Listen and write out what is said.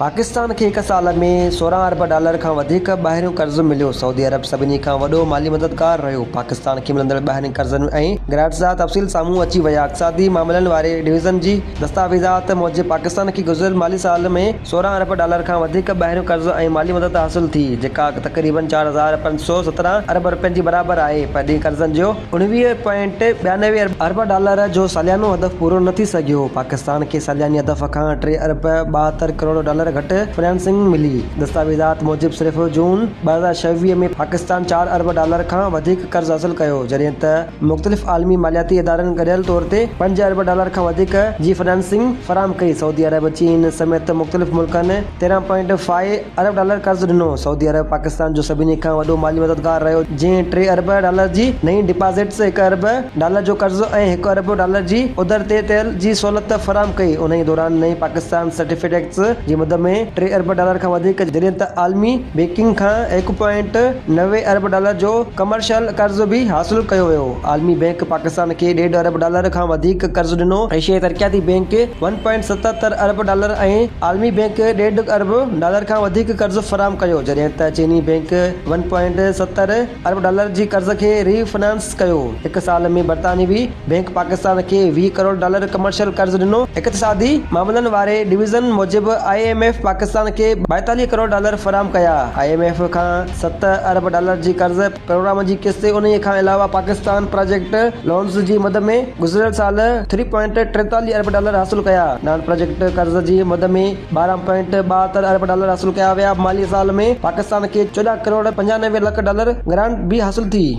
पाकिस्तान खे 1 साल में 16 अरब डॉलर खां वधीक ॿाहिरियों कर्ज़ मिलियो। सऊदी अरब सभिनी खां वॾो माली मददगार रहियो। पाकिस्तान खे मिलंदड़ ॿाहिरियन कर्ज़नि ऐं ग्रांट्स जा तफ़सील साम्हूं अची विया। इक़्तिसादी मामलनि वारे डिवीज़न जी दस्तावेज़ात मूजिबि पाकिस्तान खे गुज़िरियल माली साल में 16 अरब डॉलर खां वधीक ॿाहिरियों कर्ज़ ऐं माली मदद हासिल थी, जेका तक़रीबन 4,517 अरब रुपयनि जे बराबर आहे। परॾेही कर्ज़नि जो 19.92 अरब डॉलर जो सालियानो हदफ़ पूरो न थी सघियो। पाकिस्तान खे सालियानी हदफ़ खां 3 अरब 72 करोड़ डॉलर घटि फाइनेंसिंग मिली। दस्तावेज़ात मूजिबि सिर्फ़ जून 2026 में पाकिस्तान 4 अरब डॉलर खां वधीक कर्ज़ हासिल कयो, जॾहिं त मुख़्तलिफ़ आलमी मालियाती इदारनि गॾियल तौर ते 5 अरब डॉलर खां वधीक जी फाइनेंसिंग फ़राहम कई। सऊदी अरब, चीन समेत मुख़्तलिफ़ मुल्कनि 13.5 अरब डॉलर कर्ज़ ॾिनो। सऊदी अरब पाकिस्तान जो सभिनी खां वॾो माली मददगार रहियो, जंहिं 3 अरब डॉलर जी नईं डिपॉज़िट्स, 1 अरब डॉलर जो कर्ज़ ऐं 1 अरब डॉलर जी उधर ते तेल जी सहूलियत फ़राहम कई। उन ई दौरान नईं पाकिस्तान सर्टिफिकेट्स जी मद में 3 अरब डॉलर खां वधीक, जॾहिं त आलमी बैंकिंग खां 1.90 अरब डॉलर जो कमर्शियल कर्ज़ बि हासिल कयो वियो। आलमी बैंक पाकिस्तान खे 1.5 अरब डॉलर खां वधीक कर्ज़ ॾिनो। एशियाई तरक़ियाती बैंक 1.77 अरब डॉलर ऐं आलमी बैंक 1.5 अरब डॉलर खां वधीक कर्ज़ फ़राहम कयो, जॾहिं त चीनी बैंक 1.70 अरब डॉलर जी कर्ज़ खे रीफाइनेंस कयो। 1 साल में बरतानवी बैंक पाकिस्तान खे 20 करोड़ डॉलर कमर्शियल कर्ज़ ॾिनो। इक़्तिसादी मामलनि वारे डिवीज़न मूजिबि IMF पाकिस्तान खे 42 करोड़ डॉलर फ़राहम कया। IMF खां 7 अरब डॉलर जी कर्ज़ प्रोग्राम जी किस्त, उन खां अलावा पाकिस्तान प्रोजेक्ट लोन्स जी मद में गुज़िरियल साल 3.43 अरब डॉलर हासिल कया। नॉन प्रोजेक्ट कर्ज़ जी मद में 12.72 अरब डॉलर हासिल कया विया। माली साल में पाकिस्तान खे 14 करोड़ 95 लख डॉलर ग्रांट भी हासिल थी।